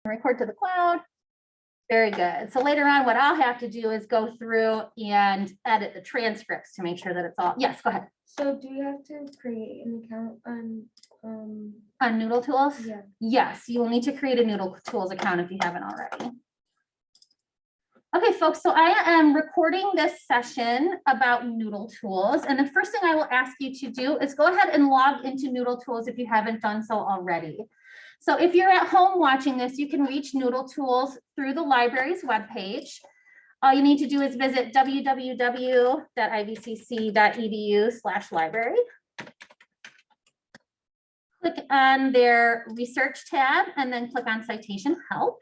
record to the cloud. Very good. So later on, what I'll have to do is go through and edit the transcripts to make sure that it's all, yes, go ahead. So do you have to create an account on NoodleTools? Yeah. Yes, you will need to create a NoodleTools account if you haven't already. Okay, folks, so I am recording this session about NoodleTools, and the first thing I will ask you to do is go ahead and log into NoodleTools if you haven't done so already. So if you're at home watching this, you can reach NoodleTools through the library's webpage. All you need to do is visit www.ivcc.edu/library. Click on their research tab and then click on citation help.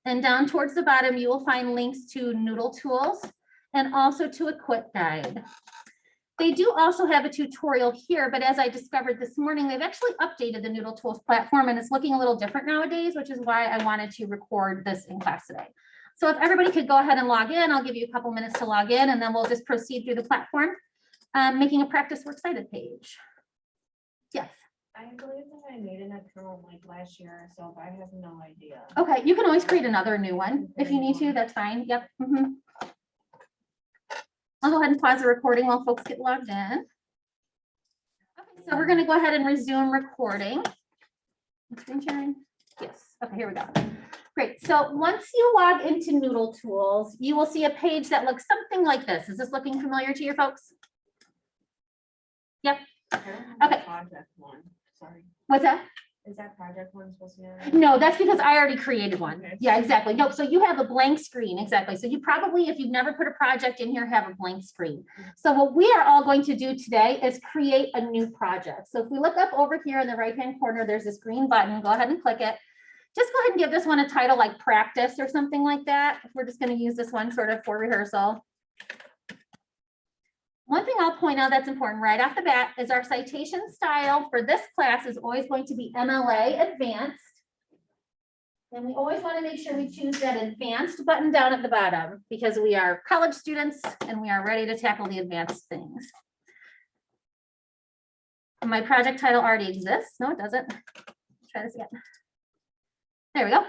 And down towards the bottom, you will find links to NoodleTools and also to a quick guide. They do also have a tutorial here, but as I discovered this morning, they've actually updated the NoodleTools platform and it's looking a little different nowadays, which is why I wanted to record this in class today. So if everybody could go ahead and log in, I'll give you a couple minutes to log in and then we'll just proceed through the platform, making a practice Works Cited page. Yes. I believe that I made an account like last year or so, but I have no idea. Okay, you can always create another new one if you need to, that's fine. Yep. I'll go ahead and pause the recording while folks get logged in. Okay, so we're going to go ahead and resume recording. Screen sharing? Yes. Okay, here we go. Great. So once you log into NoodleTools, you will see a page that looks something like this. Is this looking familiar to your folks? Yep. Okay. Project one. Sorry. What's that? Is that project one supposed to be? No, that's because I already created one. Okay. Yeah, exactly. No, so you have a blank screen. Exactly. So you probably, if you've never put a project in here, have a blank screen. So what we are all going to do today is create a new project. So if we look up over here in the right-hand corner, there's this green button. Go ahead and click it. Just go ahead and give this one a title like practice or something like that. We're just going to use this one sort of for rehearsal. One thing I'll point out that's important right off the bat is our citation style for this class is always going to be MLA Advanced. And we always want to make sure we choose that advanced button down at the bottom because we are college students and we are ready to tackle the advanced things. My project title already exists. No, it doesn't. Let's try this again. There we go.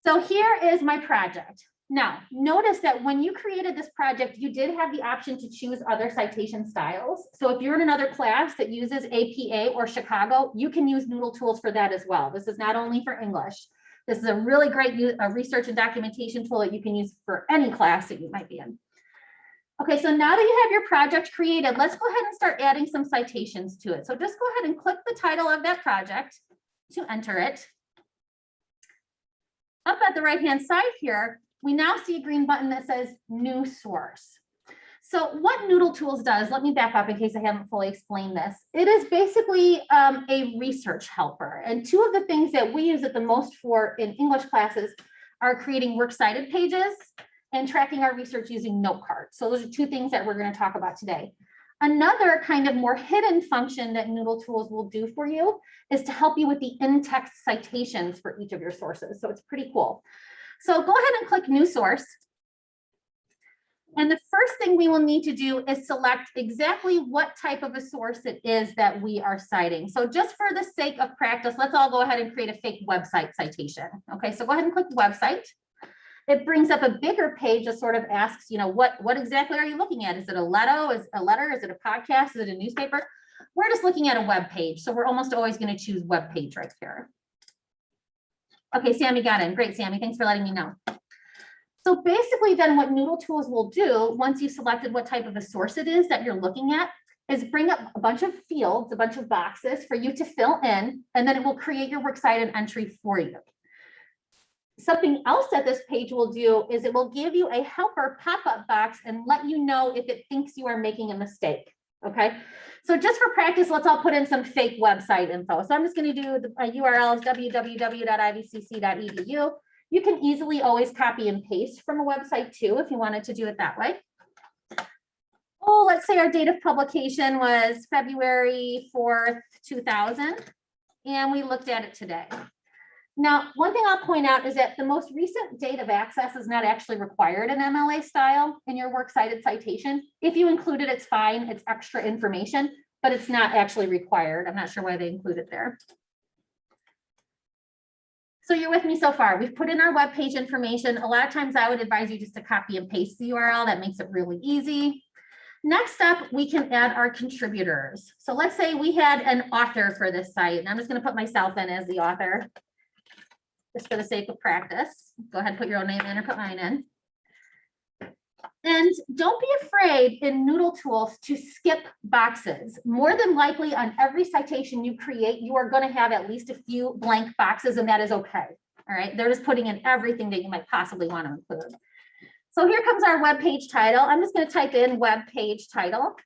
So here is my project. Now, notice that when you created this project, you did have the option to choose other citation styles. So if you're in another class that uses APA or Chicago, you can use NoodleTools for that as well. This is not only for English. This is a really great research and documentation tool that you can use for any class that you might be in. Okay, so now that you have your project created, let's go ahead and start adding some citations to it. So just go ahead and click the title of that project to enter it. Up at the right-hand side here, we now see a green button that says New Source. So what NoodleTools does, let me back up in case I haven't fully explained this. It is basically a research helper. And two of the things that we use it the most for in English classes are creating Works Cited pages and tracking our research using note cards. So those are two things that we're going to talk about today. Another kind of more hidden function that NoodleTools will do for you is to help you with the in-text citations for each of your sources. So it's pretty cool. So go ahead and click New Source. And the first thing we will need to do is select exactly what type of a source it is that we are citing. So just for the sake of practice, let's all go ahead and create a fake website citation. Okay, so go ahead and click website. It brings up a bigger page that sort of asks, you know, what exactly are you looking at? Is it a letter? Is it a podcast? Is it a newspaper? We're just looking at a web page. So we're almost always going to choose web page right here. Okay, Sammy got in. Great, Sammy. Thanks for letting me know. So basically then what NoodleTools will do once you've selected what type of a source it is that you're looking at is bring up a bunch of fields, a bunch of boxes for you to fill in, and then it will create your Works Cited entry for you. Something else that this page will do is it will give you a helper pop-up box and let you know if it thinks you are making a mistake. Okay, so just for practice, let's all put in some fake website info. So I'm just going to do the URL is www.ivcc.edu. You can easily always copy and paste from a website too, if you wanted to do it that way. Oh, let's say our date of publication was February 4th, 2000, and we looked at it today. Now, one thing I'll point out is that the most recent date of access is not actually required in MLA style in your Works Cited citation. If you include it, it's fine. It's extra information, but it's not actually required. I'm not sure why they include it there. So you're with me so far. We've put in our web page information. A lot of times I would advise you just to copy and paste the URL. That makes it really easy. Next up, we can add our contributors. So let's say we had an author for this site, and I'm just going to put myself in as the author, just for the sake of practice. Go ahead and put your own name in or put mine in. And don't be afraid in NoodleTools to skip boxes. More than likely on every citation you create, you are going to have at least a few blank boxes, and that is okay. All right, they're just putting in everything that you might possibly want to include. So here comes our web page title. I'm just going to type in web page title.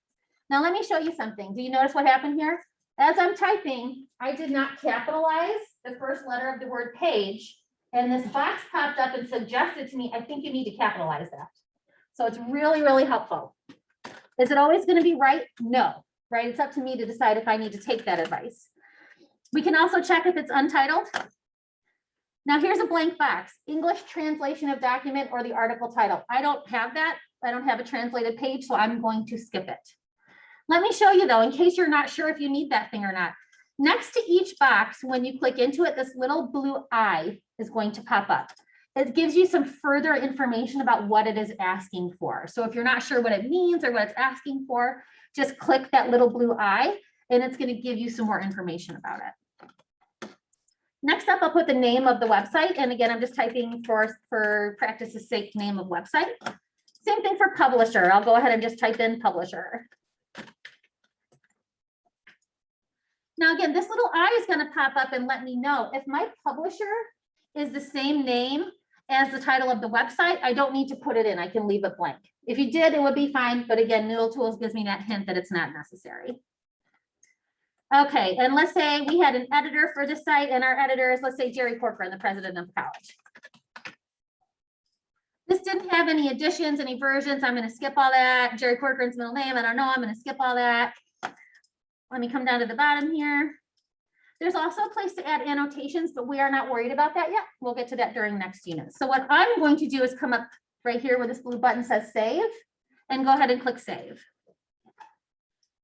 Now let me show you something. Do you notice what happened here? As I'm typing, I did not capitalize the first letter of the word page, and this box popped up and suggested to me, I think you need to capitalize that. So it's really, really helpful. Is it always going to be right? No, right? It's up to me to decide if I need to take that advice. We can also check if it's untitled. Now here's a blank box, English translation of document or the article title. I don't have that. I don't have a translated page, so I'm going to skip it. Let me show you though, in case you're not sure if you need that thing or not. Next to each box, when you click into it, this little blue eye is going to pop up. It gives you some further information about what it is asking for. So if you're not sure what it means or what it's asking for, just click that little blue eye and it's going to give you some more information about it. Next up, I'll put the name of the website. And again, I'm just typing for practice's sake, name of website. Same thing for publisher. I'll go ahead and just type in publisher. Now again, this little eye is going to pop up and let me know if my publisher is the same name as the title of the website. I don't need to put it in. I can leave it blank. If you did, it would be fine. But again, NoodleTools gives me that hint that it's not necessary. Okay, and let's say we had an editor for this site, and our editor is, let's say, Jerry Corcoran, the president of the college. This didn't have any additions, any versions. I'm going to skip all that. Jerry Corcoran's middle name, I don't know. I'm going to skip all that. Let me come down to the bottom here. There's also a place to add annotations, but we are not worried about that yet. We'll get to that during next unit. So what I'm going to do is come up right here where this blue button says save and go ahead and click save.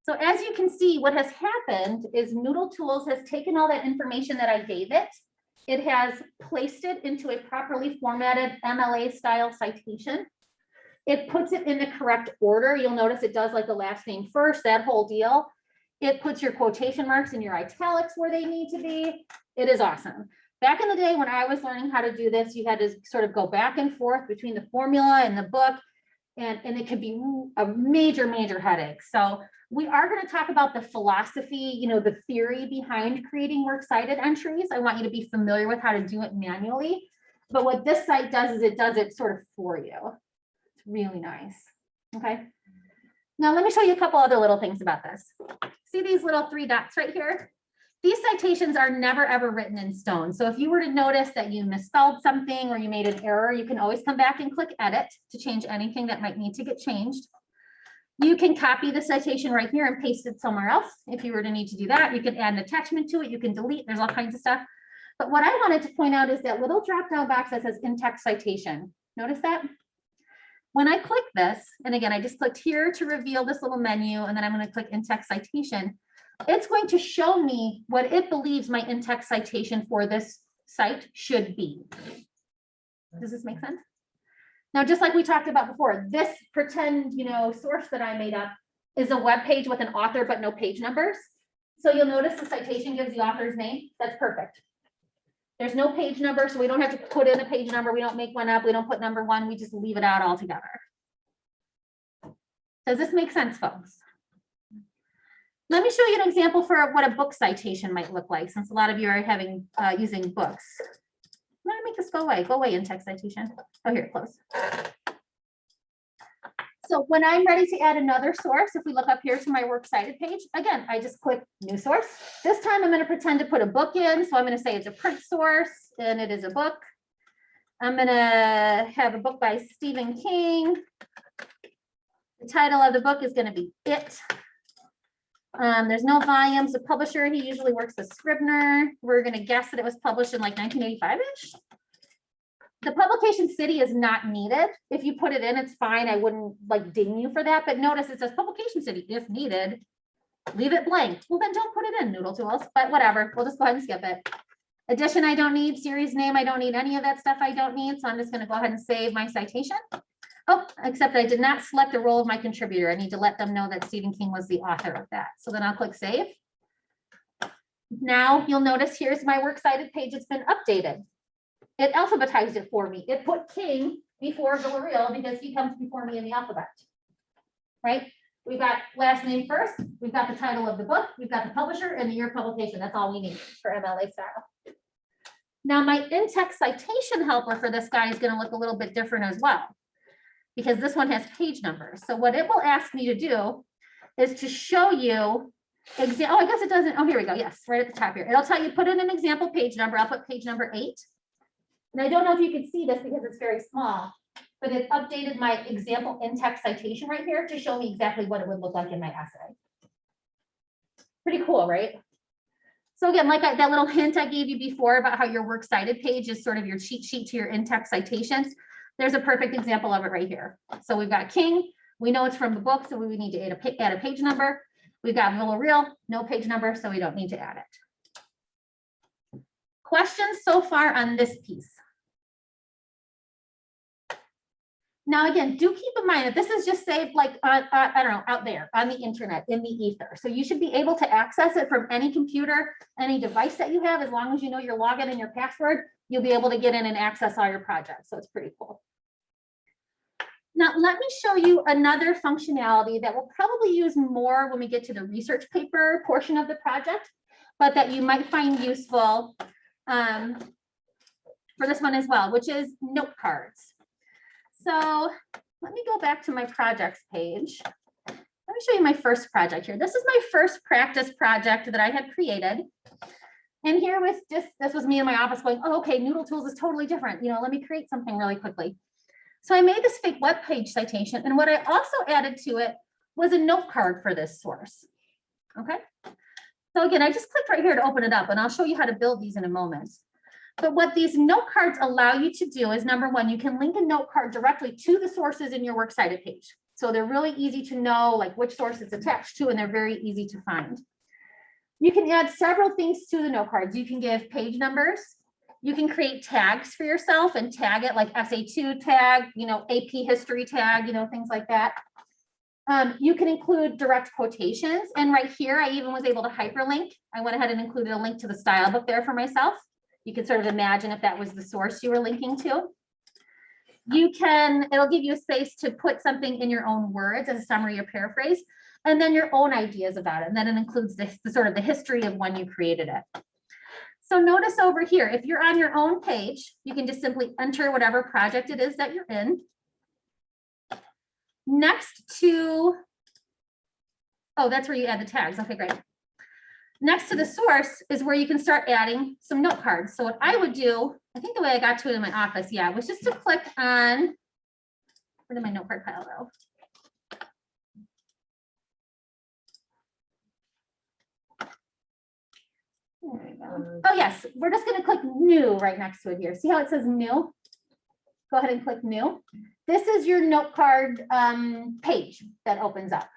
So as you can see, what has happened is NoodleTools has taken all that information that I gave it. It has placed it into a properly formatted MLA style citation. It puts it in the correct order. You'll notice it does like the last name first, that whole deal. It puts your quotation marks and your italics where they need to be. It is awesome. Back in the day when I was learning how to do this, you had to sort of go back and forth between the formula and the book, and it could be a major, major headache. So we are going to talk about the philosophy, the theory behind creating works cited entries. I want you to be familiar with how to do it manually. But what this site does is it does it sort of for you. It's really nice. Okay. Now let me show you a couple other little things about this. See these little 3 dots right here? These citations are never ever written in stone. So if you were to notice that you misspelled something or you made an error, you can always come back and click edit to change anything that might need to get changed. You can copy the citation right here and paste it somewhere else. If you were to need to do that, you can add an attachment to it. You can delete, there's all kinds of stuff. But what I wanted to point out is that little drop-down box that says in-text citation. Notice that? When I click this, and again, I just clicked here to reveal this little menu, and then I'm going to click in-text citation. It's going to show me what it believes my in-text citation for this site should be. Does this make sense? Now, just like we talked about before, this pretend, source that I made up is a web page with an author, but no page numbers. So you'll notice the citation gives the author's name. That's perfect. There's no page number, so we don't have to put in a page number. We don't make one up. We don't put number 1. We just leave it out altogether. Does this make sense, folks? Let me show you an example for what a book citation might look like, since a lot of you are using books. I'm going to make this go away. Go away, in-text citation. Oh, here, close. So when I'm ready to add another source, if we look up here to my Works Cited page, again, I just click new source. This time I'm going to pretend to put a book in. So I'm going to say it's a print source and it is a book. I'm going to have a book by Stephen King. The title of the book is going to be It. There's no volumes. The publisher, he usually works with Scribner. We're going to guess that it was published in like 1985-ish. The publication city is not needed. If you put it in, it's fine. I wouldn't like ding you for that. But notice it says publication city if needed. Leave it blank. Well, then don't put it in NoodleTools, but whatever. We'll just go ahead and skip it. Edition I don't need, series name I don't need, any of that stuff I don't need. So I'm just going to go ahead and save my citation. Oh, except I did not select the role of my contributor. I need to let them know that Stephen King was the author of that. So then I'll click save. Now you'll notice here's my Works Cited page. It's been updated. It alphabetized it for me. It put King before Villarreal because he comes before me in the alphabet, right? We've got last name first. We've got the title of the book. We've got the publisher and the year of publication. That's all we need for MLA style. Now my in-text citation helper for this guy is going to look a little bit different as well, because this one has page numbers. So what it will ask me to do is to show you, oh, I guess it doesn't, oh, here we go, yes, right at the top here. It'll tell you, put in an example page number. I'll put page number 8. And I don't know if you can see this because it's very small, but it updated my example in-text citation right here to show me exactly what it would look like in my essay. Pretty cool, right? So again, like that little hint I gave you before about how your Works Cited page is sort of your cheat sheet to your in-text citations. There's a perfect example of it right here. So we've got King. We know it's from the book, so we need to add a page number. We've got Villarreal, no page number, so we don't need to add it. Questions so far on this piece? Now, again, do keep in mind that this is just saved like, I don't know, out there on the internet, in the ether. So you should be able to access it from any computer, any device that you have. As long as you know your login and your password, you'll be able to get in and access all your projects. So it's pretty cool. Now, let me show you another functionality that we'll probably use more when we get to the research paper portion of the project, but that you might find useful for this one as well, which is note cards. So let me go back to my projects page. Let me show you my first project here. This is my first practice project that I had created. And here was just, this was me in my office going, oh, okay, NoodleTools is totally different. You know, let me create something really quickly. So I made this fake web page citation. And what I also added to it was a note card for this source. Okay. So again, I just clicked right here to open it up, and I'll show you how to build these in a moment. But what these note cards allow you to do is, number one, you can link a note card directly to the sources in your Works Cited page. So they're really easy to know like which source it's attached to, and they're very easy to find. You can add several things to the note cards. You can give page numbers. You can create tags for yourself and tag it like SA2 tag, you know, AP history tag, you know, things like that. You can include direct quotations. And right here, I even was able to hyperlink. I went ahead and included a link to the style book there for myself. You can sort of imagine if that was the source you were linking to. You can, it'll give you a space to put something in your own words as a summary or paraphrase, and then your own ideas about it. And then it includes the sort of the history of when you created it. So notice over here, if you're on your own page, you can just simply enter whatever project it is that you're in. Next to, oh, that's where you add the tags. Okay, great. Next to the source is where you can start adding some note cards. So what I would do, I think the way I got to it in my office, yeah, was just to click on, where did my note card pile go? There we go. Oh yes, we're just gonna click new right next to it here. See how it says new? Go ahead and click new. This is your note card page that opens up.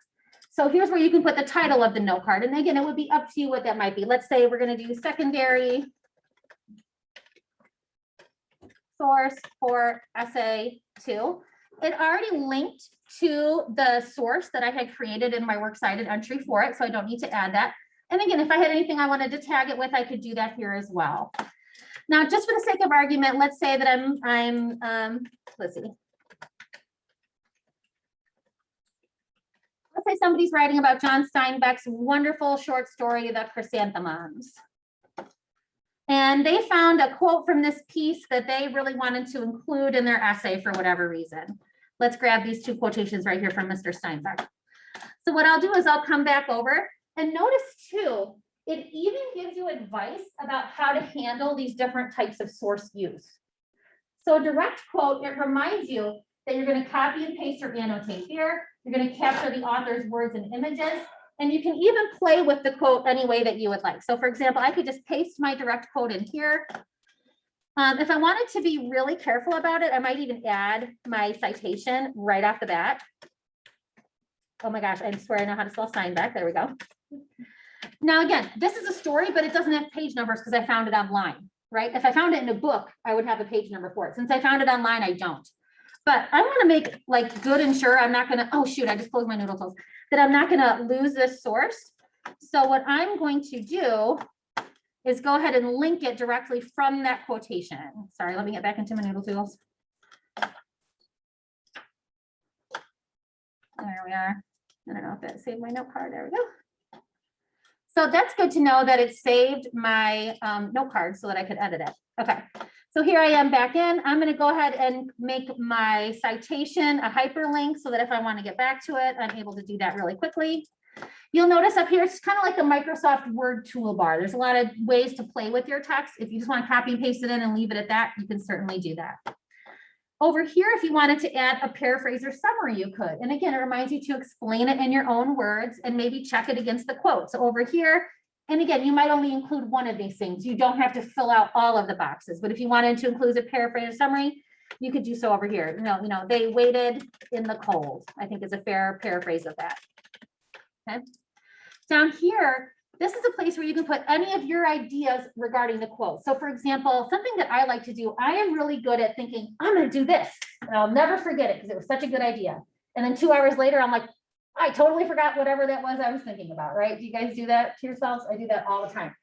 So here's where you can put the title of the note card. And again, it would be up to you what that might be. Let's say we're going to do secondary source for essay 2. It already linked to the source that I had created in my Works Cited entry for it. So I don't need to add that. And again, if I had anything I wanted to tag it with, I could do that here as well. Now, just for the sake of argument, let's say that let's see. Let's say somebody's writing about John Steinbeck's wonderful short story, The Chrysanthemums. And they found a quote from this piece that they really wanted to include in their essay for whatever reason. Let's grab these 2 quotations right here from Mr. Steinbeck. So what I'll do is I'll come back over and notice too, it even gives you advice about how to handle these different types of source use. So a direct quote, it reminds you that you're going to copy and paste or annotate here. You're going to capture the author's words and images, and you can even play with the quote any way that you would like. So for example, I could just paste my direct quote in here. If I wanted to be really careful about it, I might even add my citation right off the bat. Oh my gosh, I swear I know how to spell Steinbeck. There we go. Now again, this is a story, but it doesn't have page numbers because I found it online. right? If I found it in a book, I would have a page number for it. Since I found it online, I don't. But I want to make like good and sure I'm not going to, oh shoot, I just closed my NoodleTools, that I'm not going to lose this source. So what I'm going to do is go ahead and link it directly from that quotation. Sorry, let me get back into my NoodleTools. There we are. I don't know if that saved my note card. There we go. So that's good to know that it saved my note card so that I could edit it. Okay, so here I am back in. I'm going to go ahead and make my citation a hyperlink so that if I want to get back to it, I'm able to do that really quickly. You'll notice up here, it's kind of like the Microsoft Word toolbar. There's a lot of ways to play with your text. If you just want to copy and paste it in and leave it at that, you can certainly do that. Over here, if you wanted to add a paraphrase or summary, you could. And again, it reminds you to explain it in your own words and maybe check it against the quote. So over here, and again, you might only include one of these things. You don't have to fill out all of the boxes, but if you wanted to include a paraphrase or summary, you could do so over here. You know, they waited in the cold, I think is a fair paraphrase of that. Okay. Down here, this is a place where you can put any of your ideas regarding the quote. So for example, something that I like to do, I am really good at thinking, I'm going to do this, and I'll never forget it because it was such a good idea. And then 2 hours later, I'm like, I totally forgot whatever that was I was thinking about, right? Do you guys do that to yourselves? I do that all the time.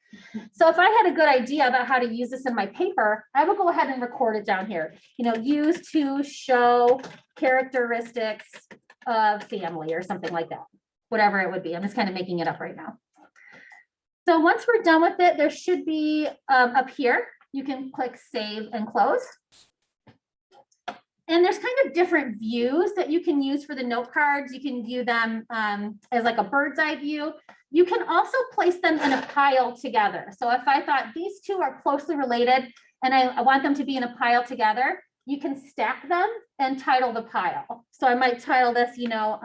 So if I had a good idea about how to use this in my paper, I would go ahead and record it down here. You know, use to show characteristics of family or something like that, whatever it would be. I'm just kind of making it up right now. So once we're done with it, there should be up here, you can click save and close. And there's kind of different views that you can use for the note cards. You can view them as like a bird's eye view. You can also place them in a pile together. So if I thought these two are closely related and I want them to be in a pile together, you can stack them and title the pile. So I might title this, you know,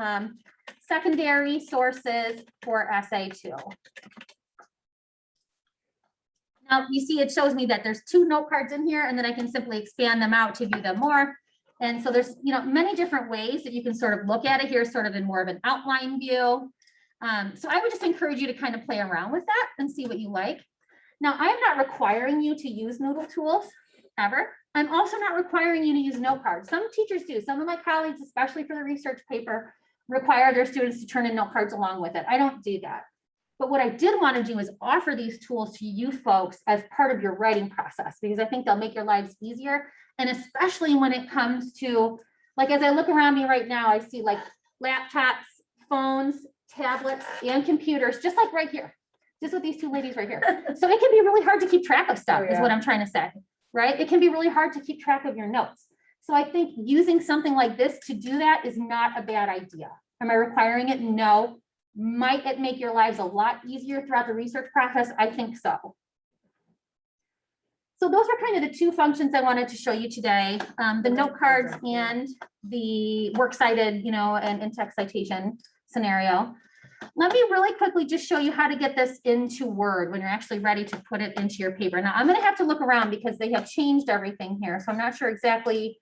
secondary sources for essay 2. Now you see it shows me that there's 2 note cards in here, and then I can simply expand them out to view them more. And so there's, you know, many different ways that you can sort of look at it here, sort of in more of an outline view. So I would just encourage you to kind of play around with that and see what you like. Now, I am not requiring you to use NoodleTools ever. I'm also not requiring you to use note cards. Some teachers do. Some of my colleagues, especially for the research paper, require their students to turn in note cards along with it. I don't do that. But what I did want to do is offer these tools to you folks as part of your writing process, because I think they'll make your lives easier. And especially when it comes to, like, as I look around me right now, I see like laptops, phones, tablets, and computers, just like right here, just with these 2 ladies right here. So it can be really hard to keep track of stuff, is what I'm trying to say, right? It can be really hard to keep track of your notes. So I think using something like this to do that is not a bad idea. Am I requiring it? No. Might it make your lives a lot easier throughout the research process? I think so. So those are kind of the 2 functions I wanted to show you today, the note cards and the works cited, you know, and in-text citation scenario. Let me really quickly just show you how to get this into Word when you're actually ready to put it into your paper. Now I'm going to have to look around because they have changed everything here. So I'm not sure exactly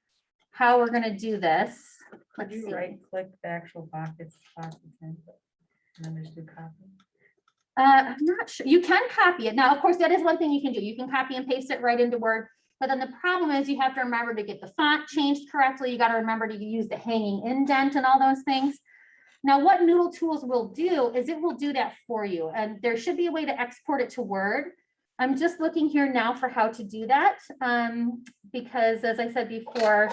how we're going to do this. Let's see. Right click the actual bucket spot and then just do copy. I'm not sure. You can copy it. Now, of course, that is one thing you can do. You can copy and paste it right into Word. But then the problem is you have to remember to get the font changed correctly. You got to remember to use the hanging indent and all those things. Now, what NoodleTools will do is it will do that for you. And there should be a way to export it to Word. I'm just looking here now for how to do that. Because as I said before,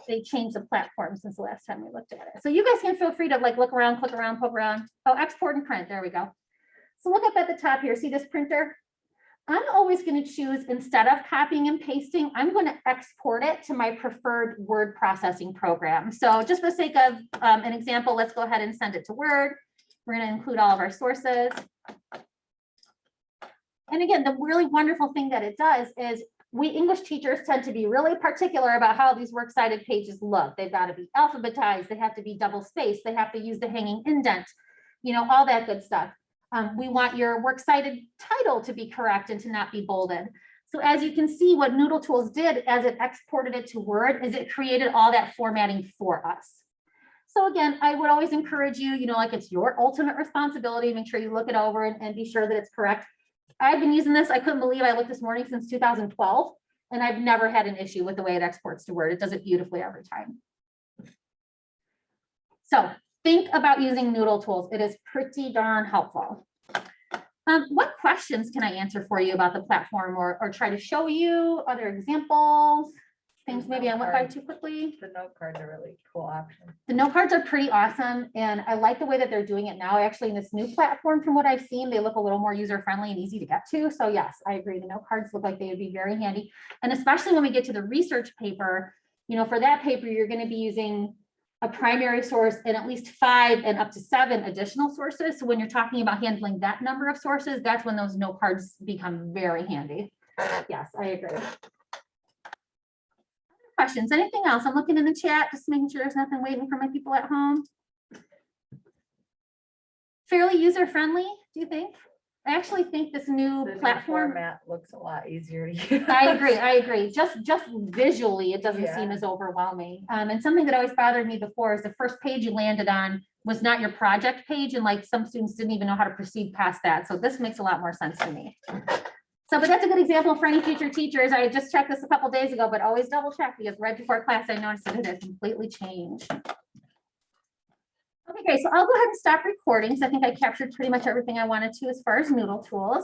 they changed the platform since the last time we looked at it. So you guys can feel free to like look around, click around, poke around. Oh, export and print. There we go. So look up at the top here. See this printer? I'm always going to choose, instead of copying and pasting, I'm going to export it to my preferred word processing program. So just for the sake of an example, let's go ahead and send it to Word. We're going to include all of our sources. And again, the really wonderful thing that it does is we English teachers tend to be really particular about how these works cited pages look. They've got to be alphabetized. They have to be double spaced. They have to use the hanging indent, you know, all that good stuff. We want your works cited title to be correct and to not be bolded. So as you can see, what NoodleTools did as it exported it to Word is it created all that formatting for us. So again, I would always encourage you, you know, like it's your ultimate responsibility. Make sure you look it over and be sure that it's correct. I've been using this. I couldn't believe I looked this morning since 2012, and I've never had an issue with the way it exports to Word. It does it beautifully every time. So think about using NoodleTools. It is pretty darn helpful. What questions can I answer for you about the platform or try to show you other examples? Things maybe I went by too quickly. The note cards are really cool option. The note cards are pretty awesome, and I like the way that they're doing it now. Actually, in this new platform, from what I've seen, they look a little more user-friendly and easy to get to. So yes, I agree. The note cards look like they would be very handy. And especially when we get to the research paper, you know, for that paper, you're going to be using a primary source and at least 5 and up to 7 additional sources. So when you're talking about handling that number of sources, that's when those note cards become very handy. Yes, I agree. Questions, anything else? I'm looking in the chat, just making sure there's nothing waiting for my people at home. Fairly user-friendly, do you think? I actually think this new The new platform. format looks a lot easier to use. I agree. Just visually, it doesn't seem Yeah. as overwhelming. And something that always bothered me before is the first page you landed on was not your project page, and like some students didn't even know how to proceed past that. So this makes a lot more sense to me. So, but that's a good example for any future teachers. I just checked this a couple days ago, but always double check because right before class, I noticed that it had completely changed. Okay, so I'll go ahead and stop recording. So I think I captured pretty much everything I wanted to as far as NoodleTools.